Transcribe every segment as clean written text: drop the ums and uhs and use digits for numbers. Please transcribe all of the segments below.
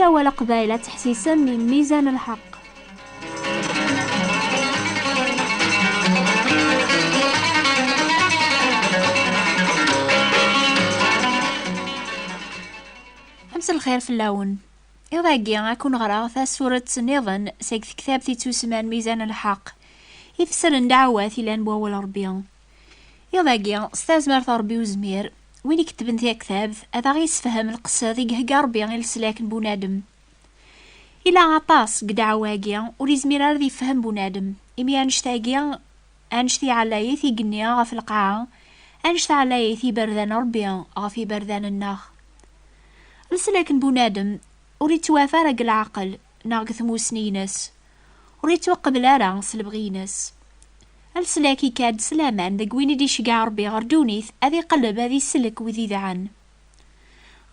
إلا ولا قبايلة تحسيسا من ميزان الحق. أمس الخير في اللون إضاقي أكون غرا سورة نظن سيك كتابتي تسمان ميزان الحق يفسر دعوات إلى نبوة الربيع. إضاقي استاذ مرث ربي وزمير وين يكتبن ذا كتاب هذا غيسفهم القصة ذي قهقا ربي السلاك بنادم إلا عطاس قدعواقيا وريزمير ذي فهم بنادم إمي أنشتاقيا أنشتي على يثي قنيا غف القاعة أنشتي على يثي بردان ربيع غفي بردان الناخ السلاك بنادم وريت وافارق العقل ناقث موسنينس وريت وقبل راس البغينس السلاكي كاد سلامان ذا قويني دي شقع ربي غردونيث أذي قلب هذي السلك وذي ذعن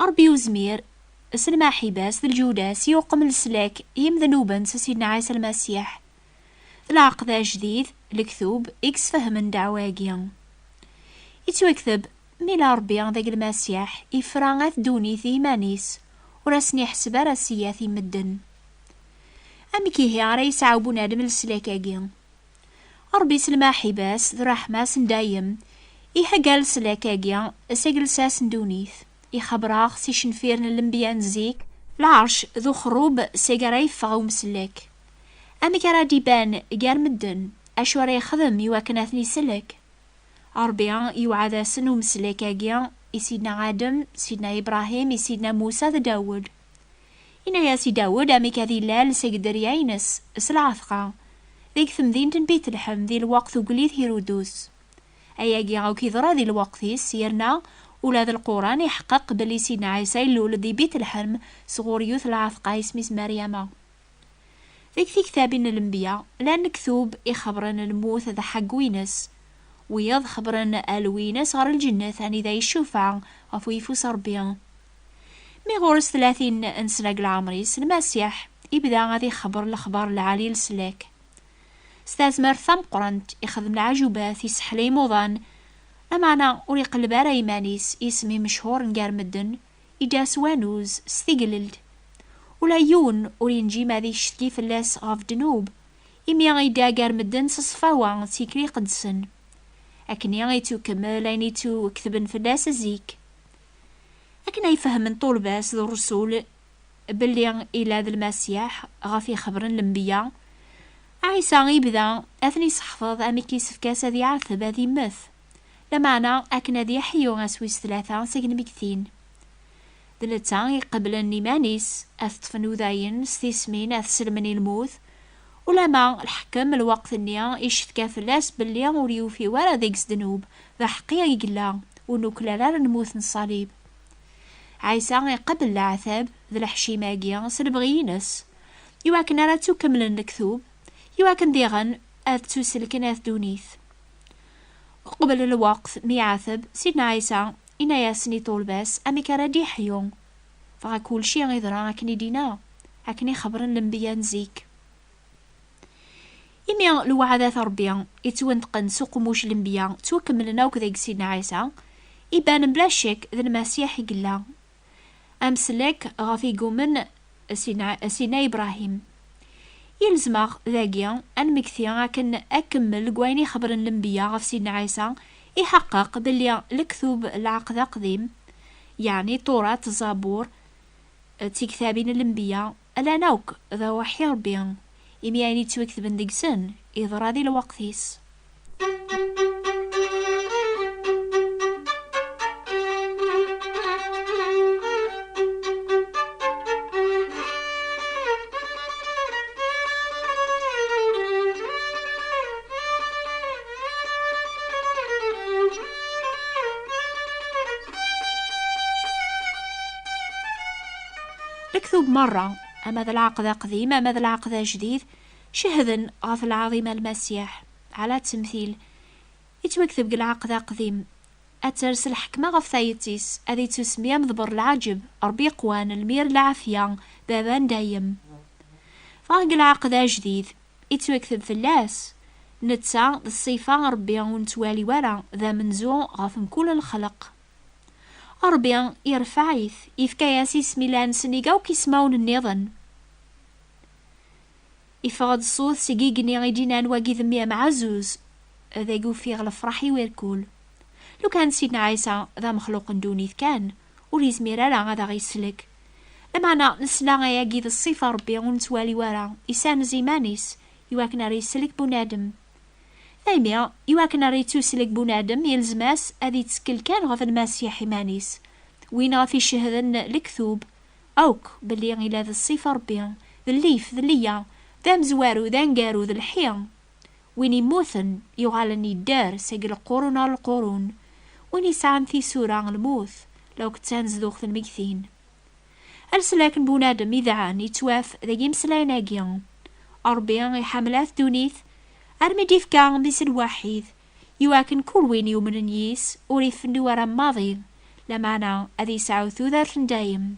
ربي وزمير سلما حباس ذا الجوداس يوقم السلاك يمذنوبا سيدنا عيسى المسيح العقد جديد الكثوب إكس فهم دعواقيا يتوكثب ميلا ربي ذا المسيح إفراغات دونيث إيمانيس وراسني حسب راسياثي مدن أمكي هي ريس عاوبو نادم السلاكاقيا ربي سلما حباس ذو رحماس دايم إيها السلاكاقيا ساقل ساس دونيث يخبراغ سيشن فيرن الانبياء نزيك العرش ذو خروب سيقرايف فغو مسلاك أمك رادي بان قار مدن أشوار يخدم يواكناثني سلك أربيان يوعدا سنو مسلاكاقيا سيدنا آدم سيدنا إبراهيم سيدنا موسى ذا داود إنا يا سي داود أمك هذي اللال سيقدر يعينس سلعثقا ذيك ثمذين بيت لحم ذي الوقت وقليت هيرودوس أياقيا أو كيضرا ذي الوقت سيرنا ولاد القرآن يحقق بلي سيدنا عيسى اللول ذي بيت الحلم صغور يوث العثقا اسميس مريم ذيك في كتابين الانبياء لان كتوب يخبرن الموت ذا حق وينس ويض خبرن الوينس غير الجنة ثاني ذا يشوفع غفو يفوس ربيان مي غورس 30 سنة العمريس المسيح يبدا غادي يخبر الاخبار العالي لسلاك استاذمر ثم قرنت يخدم العجوبات يسحلي موضان أمانا وري قلب على يمانيس اسمي مشهور نقار مدن إجاس وانوز ستيقللد ولا يون وري نجي ماذي يشتكي فلاس غاف دنوب إمي غيدا قار مدن سصفاوان سيكري قدسن أكني غيتو كمل عينيتو كتبن فلاس زيك أكنا يفهم طول باس ذو الرسول بلي إلى ذا المسيح غافي خبرن الانبياء عيسى غيبدا أثني صحفظ أميكي سفكاس ذي عثب ذي مث لمعنى أكنا ذي حيو غاسويس 3 سجن بكثين ذلتا يقبلن نيمانيس أثطفنو ذاين ستيسمين أثسلمني الموت ولما الحكم الوقت النيا يشتكى فلاس بلي وريو في ورا ذيكس دنوب ذا حقيا يقلا ونوكلا لا نموت نصليب عيسى يقبل العذاب ذا الحشيماقيا سلبغينس يواكن راه تكمل الكثوب يواكن ديغن أث تسلكن أث دونيث قبل الوقت ميعاثب سيدنا عيسى إنا ياسني طول باس أمي كرادي حيون فغا كل شي غيضرا أكني دينا أكني خبرن الانبياء نزيك إمي الوعدات ربيا يتوانتقن سوق موش الانبياء توكملنا وكذاك سيدنا عيسى يبان بلا شك ذا المسيح يقلا أمسلك غافي قومن سيدنا إبراهيم يلزمغ ذاقيا أن مكثيا كان أكمل قويني خبرن الانبياء غف سيدنا عيسى يحقق بلي الكثوب العقد قديم يعني طورة زابور تكتابين الانبياء ألا نوك ذا وحي ربيا إمياني توكتبن ديكسن إذ راضي الوقتيس الكثوب مرة أما ذا العقد قديم أما ذا العقد جديد شهدن غاف العظيم المسيح على تمثيل يتوكتب العقد قديم أترس الحكمة غف ثايتيس أذي تسمية مذبر العجب ربي قوان المير العافية بابان دايم فاق العقد جديد يتوكتب فلاس نتسا الصيفة ربي ونتوالي ورا ذا منزو غاف كل الخلق ربي يرفعيث يفكاياس اسمي لانسنيقا وكيسماون النظن يفغد الصوت سيقيقني غيجينا نواقي ذمي مع زوز ذا يقوفي غلفرحي ويركول لو كان سيدنا عيسى ذا مخلوق دونيث كان وليزمير لا غادا غيسلك لمعنا نسلا غياقي ذا الصفة ربي ونتوالي ورا إسان زيمانيس يواكنا ريسلك بنادم ثايميا يواكنا ريتو سلك بنادم يلزماس أذي تسكل كان غف المسيح إيمانيس وين غفي شهدن لكثوب أوك باللي غيلا ذا الصفة ربي ذا الليف ذا الليا ذا مزوارو ذا نقارو ذا الحيان وين يموثن يغالن يدار سيق القرون على القرون وين يسعن في سورة الموث لو كتان زدوخ المكثين أرسلاكن بنادم إذعان يتواف ذا يمسلاين أجيان أربيان يحملات دونيث أرمي ديف كان ديس الوحيد يواكن كل وين يومن نيس وريف ندوارا ماضي لمعنا أذي سعوثو ذا دايم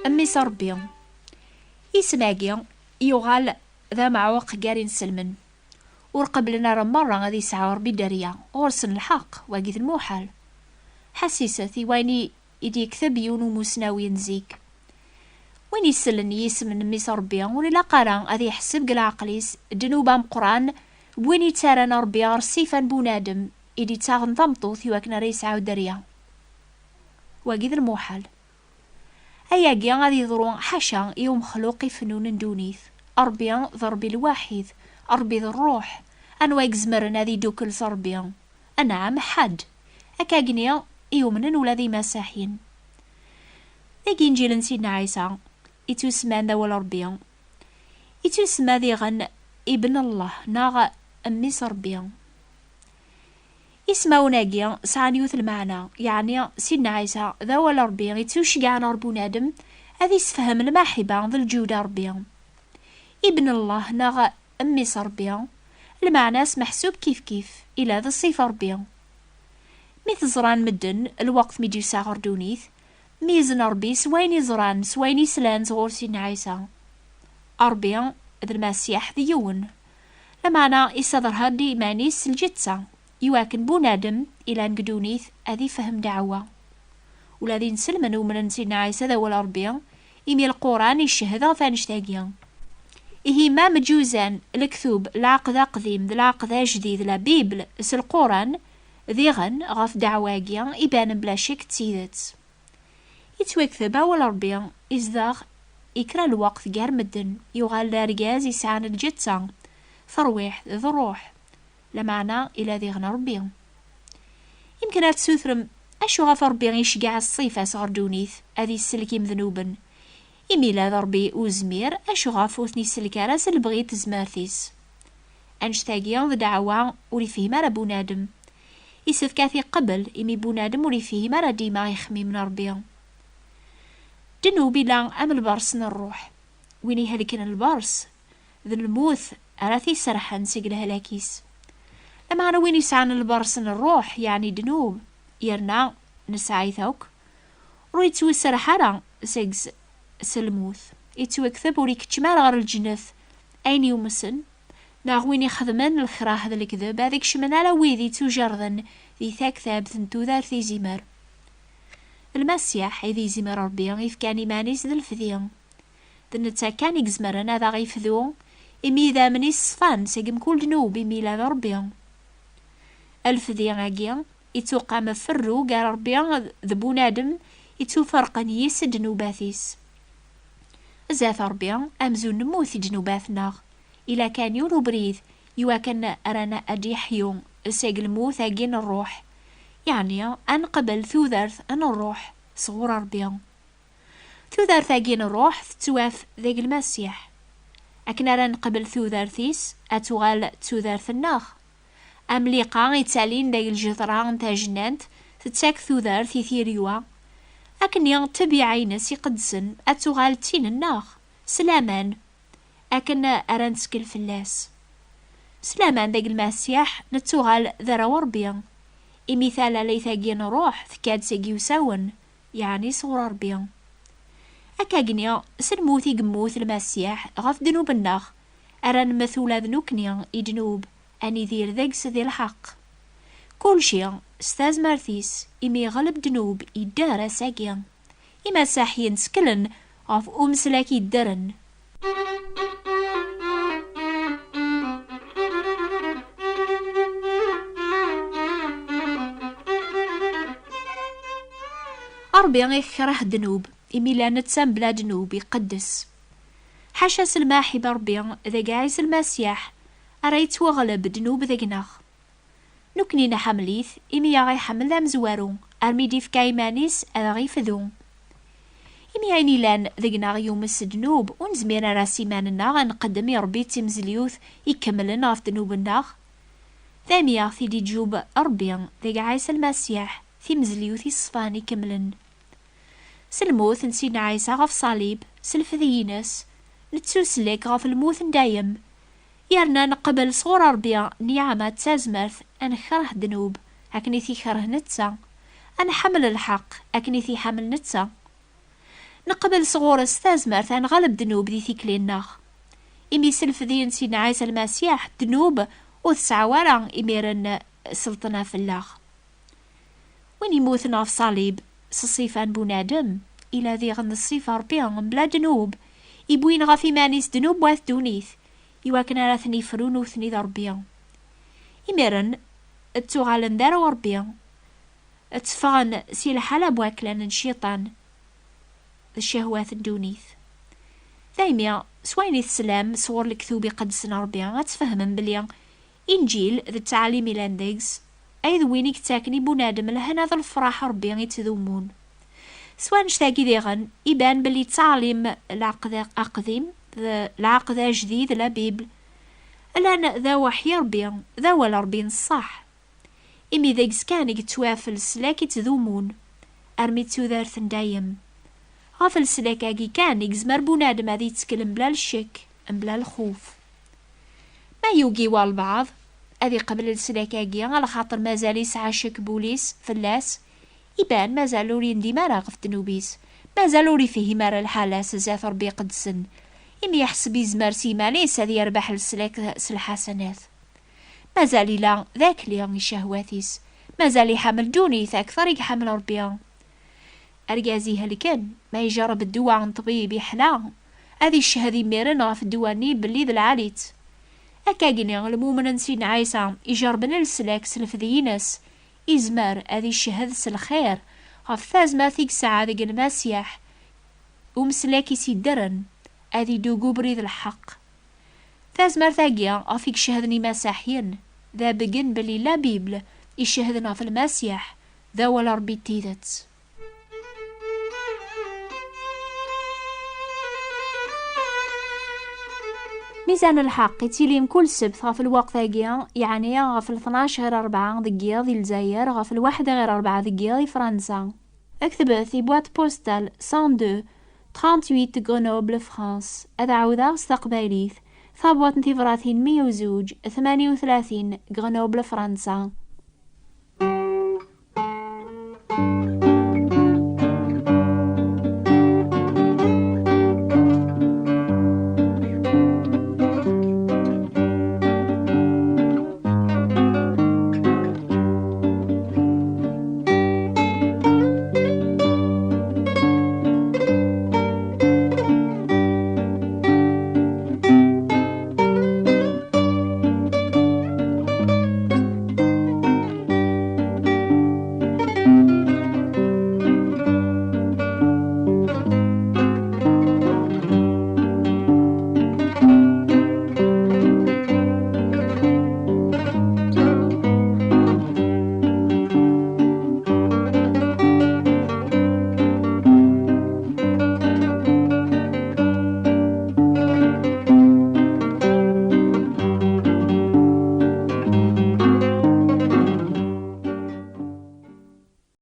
أمي صربي يسماقي يغال ذا معوق قارين سلمن ورقبلنا مرة غادي يسعى ربي داريا غرسن الحق واقيد الموحل حسيستي ويني يدي يكتب يونو مسناوي نزيك وين يسلن يسمن ميس ربي ولا قرا غادي يحسب قل عقليس جنوبا مقران بوين يتسارن ربي رصيفا بونادم يدي تاغن ضمطوث يواكنا ريسعى داريا واقيد الموحل أياقيا غادي يضرون حاشا يوم خلوقي فنون دونيث أربيا ضربي الواحد أربي ذا الروح أنوا يكزمرن هذي دوكل صربيا أنعم حد أكاقنيا يومنن ولا ذي مساحين ذاك إنجيل سيدنا عيسى يتوسمان ذا والربيا يتوسما ذي غن ابن الله ناغ أمي صربيا يسماو ناقيا سعان يوث المعنى يعني سيدنا عيسى ذا والربيا يتوشقع ربو نادم هذي سفهم المحبة ذا الجودة ربيا ابن الله ناغ أمي صربيا المعناس محسوب كيف إلى ذا الصفة ربيا مثل زران مدن الوقت ميجي ساغر دونيث ميزن ربي سوين يزران سوين يسلان زغور سيدنا عيسى أربيا ذا المسيح ذيون المعنى يصدر هادي مانيس الجتسة يواكن بونادم إلى نقدونيث أذي فهم دعوة ولذي نسلمنو من سيدنا عيسى ذا والأربيا إمي القرآن يشهد غفانشتاقيا إيه ما مجوزان الكثوب العقد قديم العقد جديد لا بيبل اس القرآن ذي غن غف دعواقيا إبان بلا شك تسيدت يتوكثب أول ربيا إزداغ إكرا الوقت قار مدن يغال لارقاز يسعان الجتسا ثرويح ذو روح لمعنى إلى ذي غن ربيا يمكن تسوثرم أشو غف ربيا يشقع الصيفة صغر دونيث أذي السلكي مذنوبا إميلا ضربي وزمير أشو غافوثني السلكارس اللي بغيت زمارثيس أنشتاقيا ذا دعوة ولي فيه مارا بونادم يسف كاثي قبل إمي بونادم ولي فيه مارا ديما يخمي من ربيا جنوبي لان أم البرس الروح ويني هلكن البرس ذا الموث أراثي سرحا سيقل هلاكيس لما أنا ويني سعان البرس الروح يعني دنوب يرنا نسعي ثوك رويتو سرحانا سيقز سلموث يتوكثب وريك تشمال غير الجنث أين يومسن ناغوين يخدمن الخراه هذا الكذب هذيك شمن على ويذي توجرذن ذي ثاكثاب ثنتو ذار ذي زمر المسيح ذي زمر ربي يفكان إيمانيس ذا الفذيان ذنتا كان يكزمرن هذا غيفذو إمي ذا مني الصفان سيقم كل جنوب إمي لا ربي الفذيان أجيان يتوقع مفرو قال ربي ذبو نادم يتوفرقن يسد نوباثيس زاث ربيا أمزون نموث جنوباثنا إلا كان يولو بريد يواكن أرانا أديحيون سيق الموث أجين الروح يعني أنقبل ثوذرث أن الروح صغور ربيا ثوذرث أجين الروح تواف ذيق المسيح أكن أرى نقبل ثوذرثيس أتغال ثوذرث الناخ أمليقا يتالين ذيق الجثران تاجنانت تتساك ثوذرث يثيريوا أكن ينتبي عينس يقدسن أتغال تين الناخ سلامان أكن أرانسك الفلاس سلامان داق المسيح نتغال ذرا وربيا مثال ليثاقي نروح ثكاد ساقي وساون يعني صغر ربي. أكاقنيا سنموثي قموث المسيح غف دنوب الناخ أران مثولا ذنوكنيا يدنوب أني ذير ذاقس ذي الحق كل شي استاز مارثيس إمي غلب دنوب يدار ساقيا إما ساحين سكلن غف سلاكي يدرن. ربي يكره دنوب إمي لا نتسام بلا دنوب يقدس حاشا سلماحي بربي ذا قاعس المسيح أريت وغلب دنوب ذقناخ نكنينا حمليث إمي غي حمل ذا مزوارو أرمي ديف كايمانيس أغي فذو إمي عيني لان ذقناغ يوم السدنوب ونزمينا راسي ماننا غنقدم يربي تيمزليوث يكملنا في دنوب الناخ ثامية ثيدي جوب ربي ذا قاعس المسيح تيمزليوث يصفاني كملن سلموث نسينا عيسى غف صليب سلفذينس نتسوسلك غف الموث ندايم يارنا نقبل صغور ربيا نيعمة تازمرث أنكره دنوب أكني ثي كره نتسا أنا حمل الحق أكني ثي حمل نتسا نقبل صغور استازمرث أنغلب دنوب ذي ثيكليناخ إمي سلفذين سينا عيسى المسيح دنوب وثسع ورا إميرن سلطنا في اللاخ وين يموثنا في صليب صيفان بونادم إلى ذي غن الصيفة ربيع بلا دنوب يبوين غافي مانيس دنوب واث دونيث يواكنا راثني فرون وثني ذا ربيع إميرن التوغالن دار وربيع اتفغن سي الحالة بواكلان الشيطان الشهوات دونيث ثايميا سويني السلام صور الكثوبي قدسنا ربيع غتفهمن بليا إنجيل ذا التعاليم لانديكس أي ذوينيك تاكني بونادم لهنا ذا الفراح ربي يتذومون سواء نشتاقي ديغن يبان بلي تعليم العقد جديد لا بيبل الان ذا وحي ربي ذا ولا ربي الصح إمي ذاكس كان يتوافل سلاك يتذومون أرمي تودارث دايم غافل سلاكاكي كان يزمر بونادم هذي يتكلم بلا الشك بلا الخوف ما يوقي والبعض هذي قبل السلاكاكي على خاطر مازال يسعى شك بوليس فلاس يبان مازالو ريندي مارا غف دنوبيس مازالو ري فيه مارا الحالة سزاث ربي قدسن إمي يحسب يزمر سيما ليس هذي يربح السلاك الحسنات مازال لا ذاك ليغني شهواتيس مازال يحمل دونيث أكثر يحمل ربيان أرجازي هلكن ما يجرب الدواء عن طبيب يحلا هذي الشهادي ميرن غف الدواني بلي ذا العاليت أكاقني المؤمن نسين عيسى يجربنا السلاك سلفذينس إزمار هذي الشهادة الخير غف ثازما ثيك ساعة ذيك المسيح ومسلاكي سيدرن هذي دوقو بريد الحق ثازمار ثاقيا غفيك شهدني مساحين ذا بقن بلي لا بيبل يشهدنا في المسيح ذا ولا ربي تيدت. ميزان الحق يتيليم كل سبت غف الوقت ذاقيا يعني غف 12 غير 4 ذقيا ذي الجزائر غف 1 غير 4 ذقيا ذي فرنسا. اكتب في بوات بوستال 102 38 غرينوبل فرانس. هذا عوضة استقباليث ثابوات نتيفراثين 102 38 غرينوبل فرنسا.